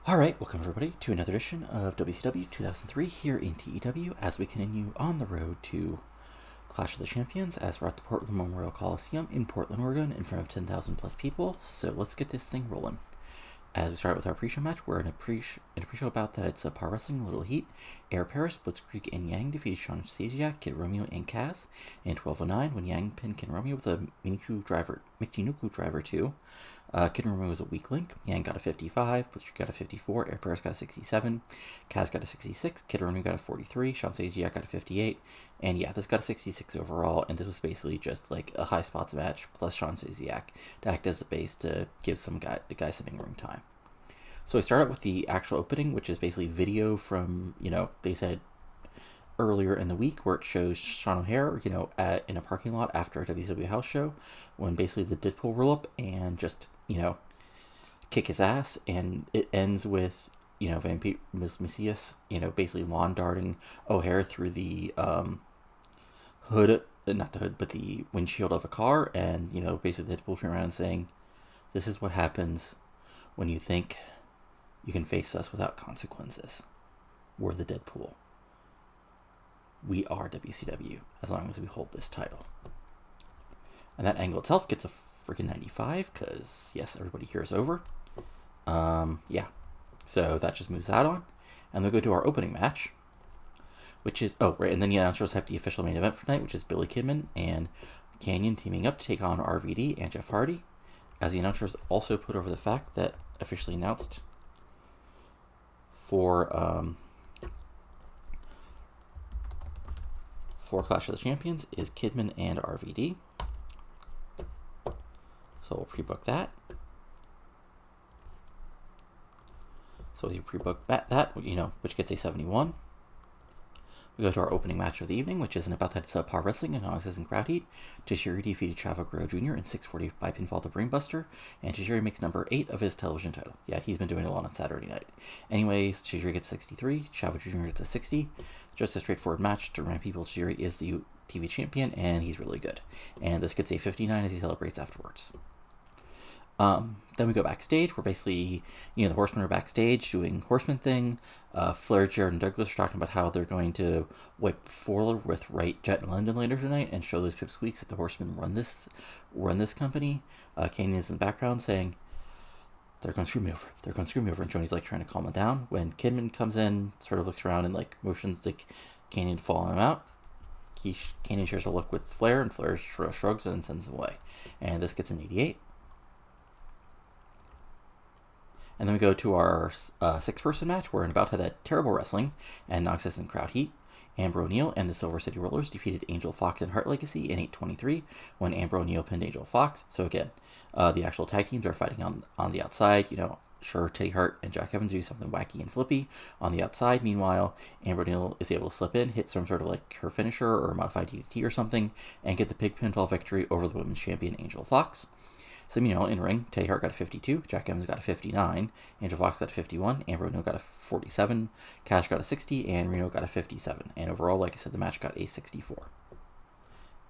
Alright, welcome everybody to another edition of WCW 2003 here in TEW as we continue on the road to Clash of the Champions as we're at the Portland Memorial Coliseum in Portland, Oregon in front of 10,000 plus people. So let's get this thing rolling. As we start with our pre-show match, we're in a pre-show about that it's a power wrestling, Little Heat. Air Paris, Blitzkrieg, and Yang defeated Sean Stasiak, Kid Romeo, and Kaz in 12:09 when Yang pinned Kid Romeo with a Michinoku driver 2. Kid Romeo was a weak link. Yang got a 55, Blitzkrieg got a 54, Air Paris got a 67, Kaz got a 66, Kid Romeo got a 43, Sean Stasiak got a 58, and yeah, this got a 66 overall, and this was basically just like a high spots match plus Sean Stasiak to act as a base to give the guy some in-ring time. So I start out with the actual opening, which is basically video from, they said earlier in the week where it shows Sean O'Hare, in a parking lot after a WCW house show when basically the Deadpool roll up and just, kick his ass. And it ends with, Macias, basically lawn darting O'Hare through the hood, not the hood, but the windshield of a car. And, basically Deadpool turning around and saying, "This is what happens when you think you can face us without consequences. We're the Deadpool. We are WCW as long as we hold this title." And that angle itself gets a freaking 95 because, yes, everybody here is over. Yeah. So that just moves that on. And we go to our opening match, which is, and then the announcers have the official main event for tonight, which is Billy Kidman and Kanyon teaming up to take on RVD and Jeff Hardy, as the announcers also put over the fact that officially announced for Clash of the Champions is Kidman and RVD. So we'll pre-book that. So we pre-book that, which gets a 71. We go to our opening match of the evening, which is an about that subpar wrestling and non-existent crowd heat. Tajiri defeated Chavo Guerrero Jr. in 640 by pinfall to Brainbuster, and Tajiri makes number 8 of his television title. Yeah, he's been doing it a lot on Saturday night. Anyways, Tajiri gets 63, Chavo Jr. gets a 60. Just a straightforward match. To remind people, Tajiri is the TV champion, and he's really good. And this gets a 59 as he celebrates afterwards. Then we go backstage. We're basically, the Horsemen are backstage doing Horseman thing. Flair, Jarrett, and Douglas are talking about how they're going to wipe forward with Wright, Jett, and London later tonight and show those pipsqueaks that the Horsemen run this company. Kanyon's in the background saying, "They're going to screw me over. They're going to screw me over." And Johnny's like trying to calm it down. When Kidman comes in, sort of looks around and like motions to Kanyon to follow him out. Kanyon shares a look with Flair, and Flair shrugs and sends him away. And this gets an 88. And then we go to our six-person match. We're about to have that terrible wrestling and non-existent crowd heat. Amber O'Neil and the Silver City Rollers defeated Angel Fox and Heart Legacy in 8:23 when Amber O'Neil pinned Angel Fox. So again, the actual tag teams are fighting on the outside. Sure, Teddy Hart and Jack Evans do something wacky and flippy on the outside. Meanwhile, Amber O'Neil is able to slip in, hit some sort of like her finisher or modified DDT or something, and get the big pinfall victory over the women's champion Angel Fox. So, in ring, Teddy Hart got a 52, Jack Evans got a 59, Angel Fox got a 51, Amber O'Neil got a 47, Cash got a 60, and Reno got a 57. And overall, like I said, the match got a 64.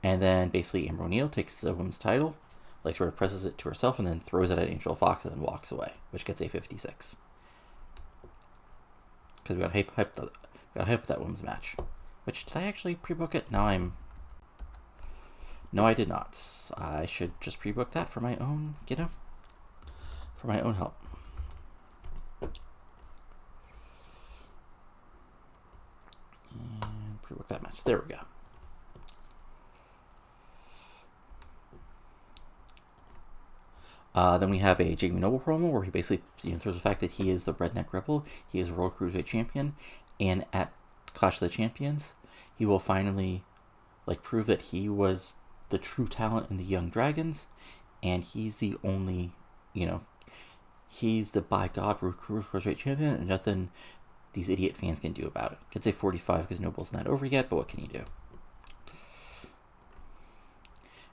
And then basically Amber O'Neil takes the women's title, like sort of presses it to herself, and then throws it at Angel Fox and then walks away, which gets a 56. Because we got to hype that women's match. Which, did I actually pre-book it? No, I did not. I should just pre-book that for my own, for my own help. And pre-book that match. There we go. Then we have a Jamie Noble promo where he basically throws the fact that he is the Redneck Rebel. He is World Cruiserweight Champion. And at Clash of the Champions, he will finally prove that he was the true talent in the Young Dragons, and he's the only, he's the by God Cruiserweight Champion, and nothing these idiot fans can do about it. Could say 45 because Noble's not over yet, but what can you do?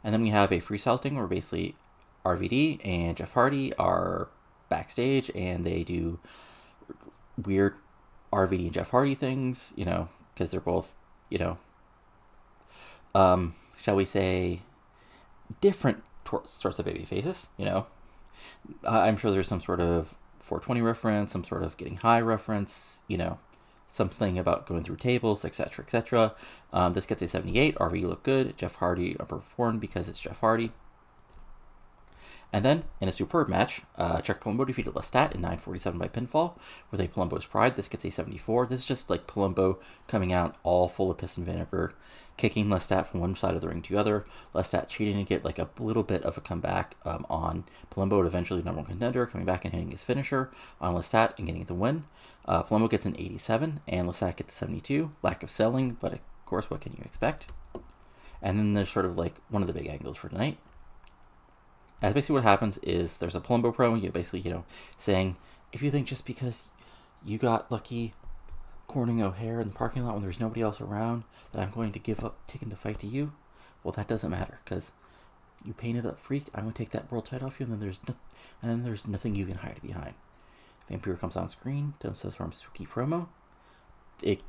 And then we have a freestyle thing where basically RVD and Jeff Hardy are backstage, and they do weird RVD and Jeff Hardy things, because they're both, shall we say, different sorts of baby faces, I'm sure there's some sort of 420 reference, some sort of getting high reference, something about going through tables, etc., etc. This gets a 78. RVD looked good. Jeff Hardy underperformed because it's Jeff Hardy. And then, in a superb match, Chuck Palumbo defeated Lestat in 9:47 by pinfall with a Palumbo's Pride. This gets a 74. This is just like Palumbo coming out all full of piss and vinegar, kicking Lestat from one side of the ring to the other. Lestat cheating to get like a little bit of a comeback on Palumbo, eventually number one contender, coming back and hitting his finisher on Lestat and getting the win. Palumbo gets an 87, and Lestat gets a 72. Lack of selling, but of course, what can you expect? And then there's sort of like one of the big angles for tonight. And basically what happens is there's a Palumbo promo, basically, saying, if you think just because you got lucky cornering O'Hare in the parking lot when there's nobody else around that I'm going to give up taking the fight to you, well, that doesn't matter, because you painted up freak, I'm going to take that world title off you, and then there's nothing you can hide behind. Vampire comes on screen, does this from spooky promo. The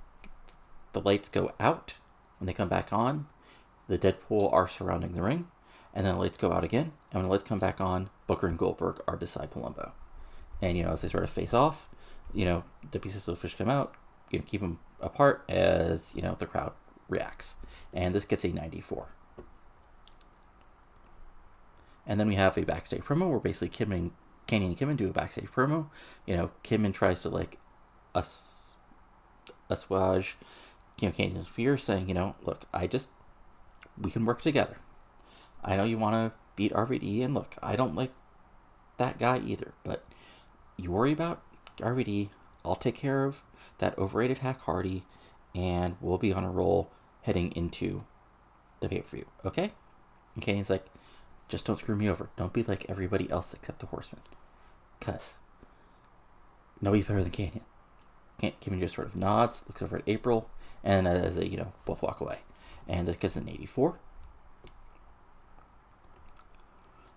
lights go out. When they come back on, the Deadpool are surrounding the ring. And then the lights go out again, and when the lights come back on, Booker and Goldberg are beside Palumbo. And, as they sort of face off, the pieces of the fish come out, keep them apart as, the crowd reacts. And this gets a 94. And then we have a backstage promo where basically Kanyon and Kidman do a backstage promo. Kidman tries to, assuage, Kanyon's fear, saying, look, we can work together. I know you want to beat RVD, and look, I don't like that guy either, but you worry about RVD, I'll take care of that overrated hack Hardy, and we'll be on a roll heading into the pay-per-view, okay? And Kanyon's like, just don't screw me over. Don't be like everybody else except the Horsemen. Because nobody's better than Kanyon. Kidman just sort of nods, looks over at April, and as they, both walk away. And this gets an 84.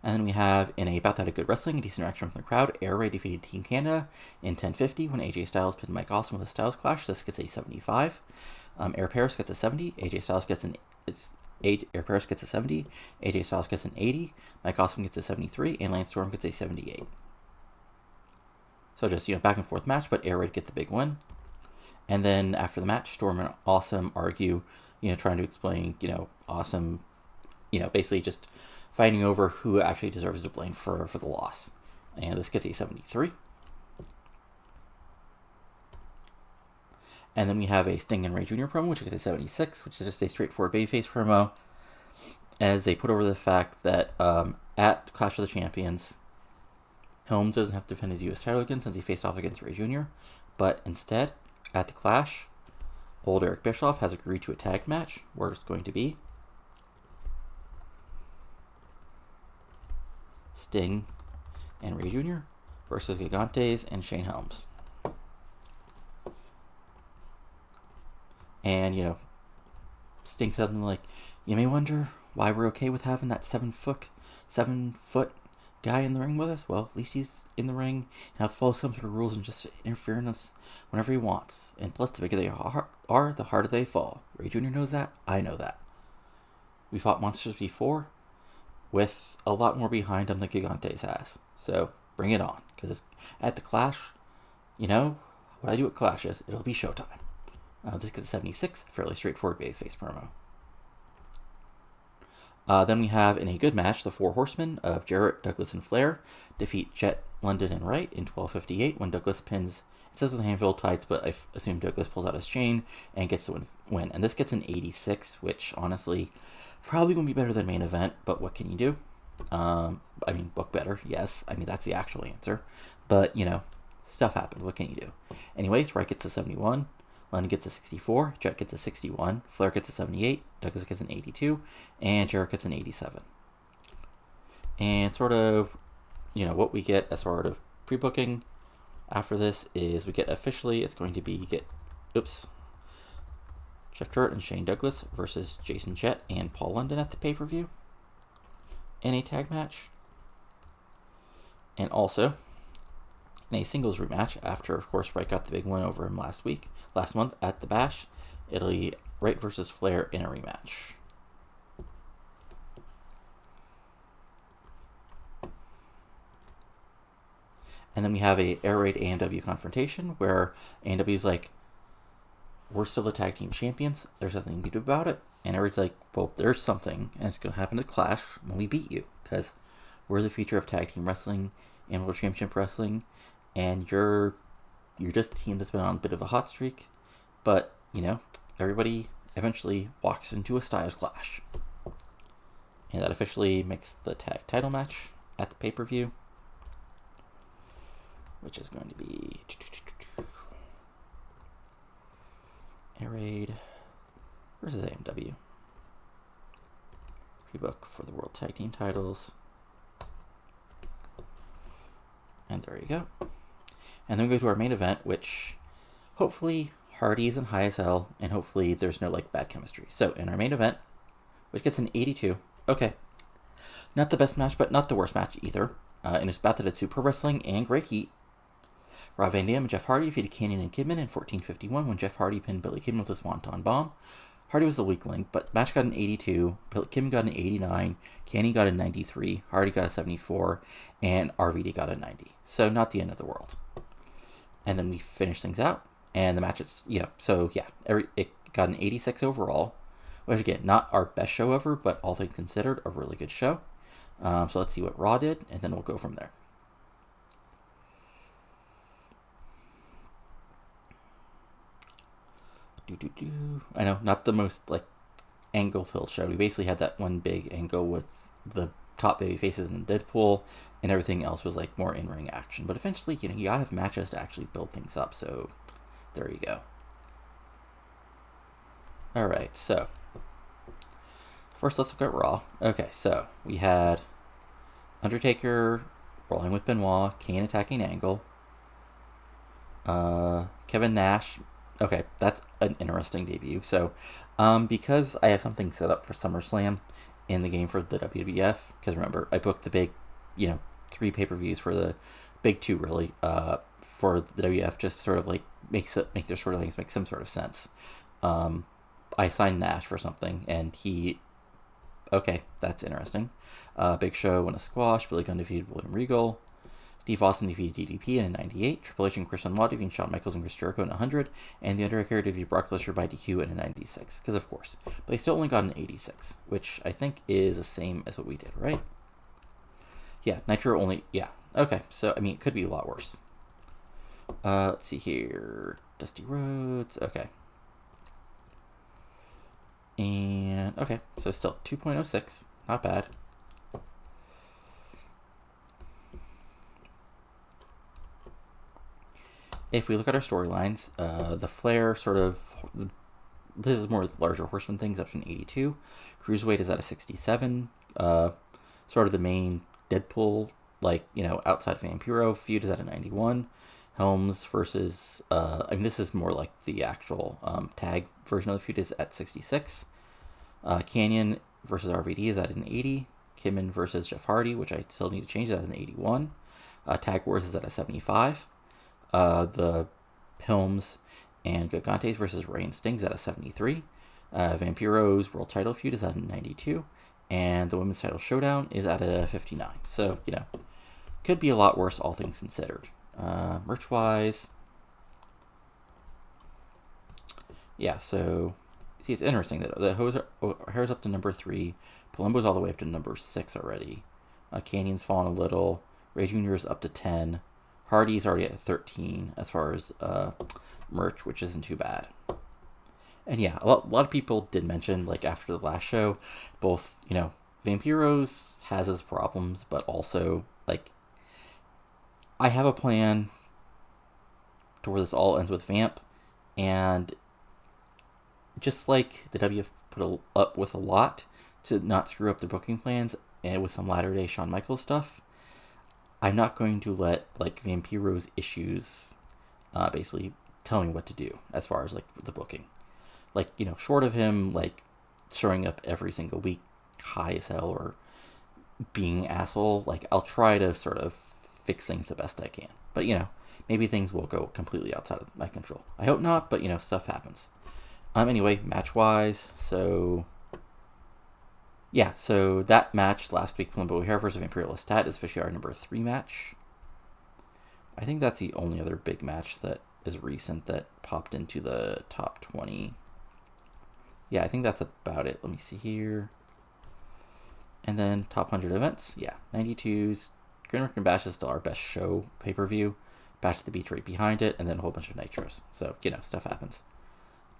And then we have, in a About That Good Wrestling, a decent reaction from the crowd, Rey defeated Team Canada in 10:50 when AJ Styles pinned Mike Awesome with a Styles Clash. This gets a 75. Air Paris gets a 70. AJ Styles gets Air Paris gets a 70. AJ Styles gets an 80. Mike Awesome gets a 73. And Lance Storm gets a 78. So just, back and forth match, but Air Raid get the big win. And then after the match, Storm and Awesome argue, trying to explain, Awesome, basically just fighting over who actually deserves the blame for the loss. And this gets a 73. And then we have a Sting and Rey Jr. promo, which gets a 76, which is just a straightforward babyface promo, as they put over the fact that at Clash of the Champions, Helms doesn't have to defend his U.S. title again since he faced off against Rey Jr., but instead, at the Clash, old Eric Bischoff has agreed to a tag match where it's going to be Sting and Rey Jr. versus Gigantes and Shane Helms. And, Sting said something like, you may wonder why we're okay with having that 7 foot guy in the ring with us. Well, at least he's in the ring and he'll follow some sort of rules and just interfere in us whenever he wants. And plus, the bigger they are, the harder they fall. Rey Jr. knows that. I know that. We fought monsters before with a lot more behind him than Gigantes has. So, bring it on. Because at the Clash, what I do at Clash is, it'll be showtime. This gets a 76, fairly straightforward babyface promo. Then we have, in a good match, the four horsemen of Jarrett, Douglas, and Flair defeat Jett, London, and Wright in 12:58 when Douglas pins, it says with handful tights, but I assume Douglas pulls out his chain and gets the win. And this gets an 86, which honestly probably going to be better than main event, but what can you do? Book better, yes. That's the actual answer. But, stuff happens. What can you do? Anyways, Wright gets a 71. London gets a 64, Jett gets a 61, Flair gets a 78, Douglas gets an 82, and Jarrett gets an 87. And sort of, what we get as sort of pre-booking after this is we get officially, it's going to be Jeff Jarrett and Shane Douglas versus Jason Jett and Paul London at the pay-per-view in a tag match. And also, in a singles rematch, after, of course, Wright got the big win over him last month at the Bash, it'll be Wright versus Flair in a rematch. And then we have a air raid AMW confrontation where AMW's like, we're still the tag team champions. There's nothing you can do about it. And air raid's like, well, there's something, and it's going to happen to Clash when we beat you. Because we're the future of tag team wrestling and world championship wrestling. And you're just a team that's been on a bit of a hot streak. But, everybody eventually walks into a Styles Clash. And that officially makes the tag title match at the pay-per-view, which is going to be Air Raid versus AMW. Pre-book for the World Tag Team titles. And there you go. And then we go to our main event, which hopefully Hardy isn't high as hell, and hopefully there's no bad chemistry. So in our main event, which gets an 82, okay. Not the best match, but not the worst match either. And it's about that it's super wrestling and great heat. Rob Van Dam and Jeff Hardy defeated Kanyon and Kidman in 14:51 when Jeff Hardy pinned Billy Kidman with a swanton bomb. Hardy was the weak link, but match got an 82, Kidman got an 89, Kanyon got a 93, Hardy got a 74, and RVD got a 90. So not the end of the world. And then we finish things out, and the match it got an 86 overall, which again, not our best show ever, but all things considered, a really good show. So let's see what Raw did, and then we'll go from there. I know, not the most angle-filled show. We basically had that one big angle with the top baby faces in Deadpool, and everything else was more in-ring action. But eventually, you gotta have matches to actually build things up. So there you go. All right, so first let's look at Raw. Okay, so we had Undertaker rolling with Benoit, Kane attacking Angle, Kevin Nash. Okay, that's an interesting debut. So, because I have something set up for SummerSlam in the game for the WWF, because remember, I booked the big, 3 pay-per-views for the big 2, really, for the WWF, just sort of make their storylines make some sort of sense. I signed Nash for something, and okay, that's interesting. Big Show won a squash, Billy Gunn defeated William Regal, Steve Austin defeated DDP in a 98, Triple H and Chris Benoit defeated Shawn Michaels and Chris Jericho in a 100, and The Undertaker defeated Brock Lesnar by DQ in a 96, because of course. But they still only got an 86, which I think is the same as what we did, right? Yeah, Nitro only, yeah. Okay, so, it could be a lot worse. Let's see here. Dusty Rhodes, okay. And, okay, so still 2.06, not bad. If we look at our storylines, the Flair this is more larger Horseman things, up to an 82. Cruiserweight is at a 67. Sort of the main Deadpool, outside of Vampiro feud is at a 91. Helms versus, this is more like the actual tag version of the feud is at 66. Kanyon versus RVD is at an 80. Kidman versus Jeff Hardy, which I still need to change, that as an 81. Tag Wars is at a 75. The Helms and Gigantes versus Rey and Sting's at a 73. Vampiro's world title feud is at a 92. And the women's title showdown is at a 59. So, could be a lot worse, all things considered. Merch-wise, yeah, so, see, it's interesting that the hair's up to number 3. Palumbo's all the way up to number 6 already. Canyon's fallen a little. Rey Jr. is up to 10. Hardy's already at 13 as far as merch, which isn't too bad. And yeah, a lot of people did mention, after the last show, both, Vampiro's has its problems, but also, I have a plan to where this all ends with Vamp, and just like the WF put up with a lot to not screw up their booking plans, and with some latter-day Shawn Michaels stuff, I'm not going to let, Vampiro's issues basically tell me what to do as far as, the booking. Short of him, showing up every single week high as hell or being an asshole, I'll try to sort of fix things the best I can. But, maybe things will go completely outside of my control. I hope not, but, stuff happens. Anyway, match-wise, so... Yeah, so that match last week, Palumbo Hair versus Imperial Lestat, is officially our number 3 match. I think that's the only other big match that is recent that popped into the top 20. Yeah, I think that's about it. Let me see here. And then top 100 events. Yeah, 92's Great American Bash is still our best show pay-per-view. Bash at the Beach right behind it, and then a whole bunch of nitros. So, stuff happens.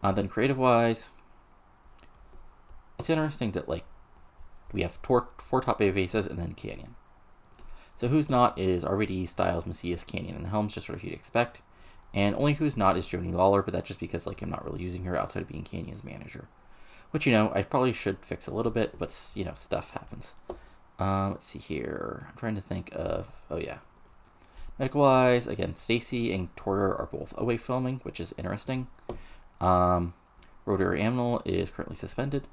Then creative-wise, it's interesting that, we have four top babyfaces and then Kanyon. So who's not is RVD, Styles, Macias, Kanyon, and Helms, just sort of you'd expect. And only who's not is Joni Lawler, but that's just because, I'm not really using her outside of being Canyon's manager. Which, I probably should fix a little bit, but, stuff happens. Let's see here. I'm trying to think of... Oh, yeah. Medical-wise, again, Stacy and Tora are both away filming, which is interesting. Rotary Aminal is currently suspended.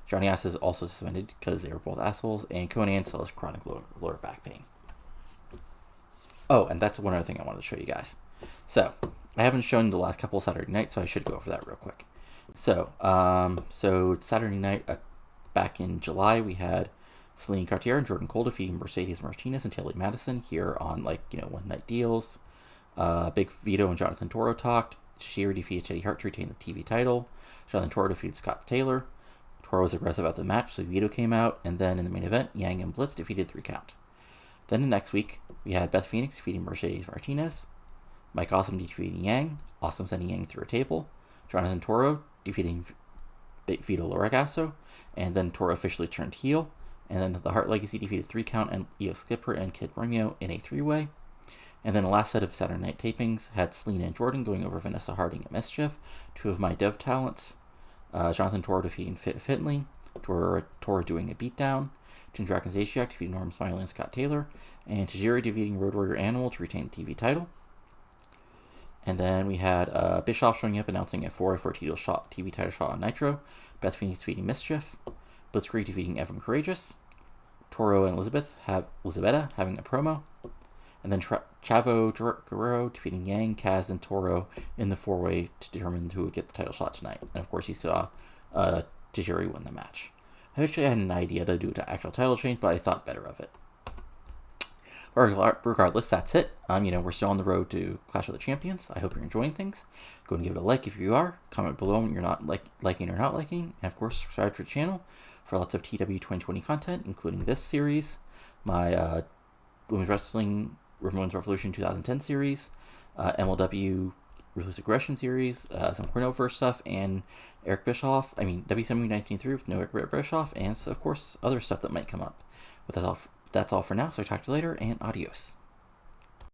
Johnny Ass is also suspended because they were both assholes. And Conan still has chronic lower back pain. Oh, and that's one other thing I wanted to show you guys. So, I haven't shown the last couple of Saturday nights, so I should go over that real quick. So Saturday night, back in July, we had Celine Cartier and Jordan Cole defeating Mercedes Martinez and Taylor Madison here on, one-night deals. Big Vito and Jonathan Toro talked. Shiri defeated Teddy Hart to retain the TV title. Jonathan Toro defeated Scott Taylor. Toro was aggressive about the match, so Vito came out. And then in the main event, Yang and Blitz defeated 3 count. Then the next week, we had Beth Phoenix defeating Mercedes Martinez. Mike Awesome defeating Yang. Awesome sending Yang through a table. Jonathan Toro defeating Vito Loragasso. And then Toro officially turned heel. And then the Hart Legacy defeated 3 count and Io Skipper and Kid Romeo in a 3-way. And then the last set of Saturday night tapings had Selena and Jordan going over Vanessa Harding and Mischief, 2 of my dev talents. Jonathan Toro defeating Fit Finley. Toro doing a beatdown. Jim Dragon Zaciak defeating Norm Smiley and Scott Taylor. And Tajiri defeating Road Warrior Animal to retain the TV title. And then we had Bischoff showing up announcing a 4x4 TV title shot on Nitro. Beth Phoenix defeating Mischief. Blitzkrieg defeating Evan Courageous. Toro and Elizabetta having a promo. And then Chavo Guerrero defeating Yang, Kaz, and Toro in the 4-way to determine who would get the title shot tonight. And of course, you saw Tajiri win the match. I actually had an idea to do an actual title change, but I thought better of it. Regardless, that's it. We're still on the road to Clash of the Champions. I hope you're enjoying things. Go and give it a like if you are. Comment below when you're not liking or not liking. And of course, subscribe to the channel for lots of TEW 2020 content, including this series, my Women's Wrestling Women's Revolution 2010 series, MLW Ruthless Aggression series, some Cornell-verse stuff, and WCW 1903 with no Eric Bischoff, and of course, other stuff that might come up. But that's all for now, so I'll talk to you later, and adios.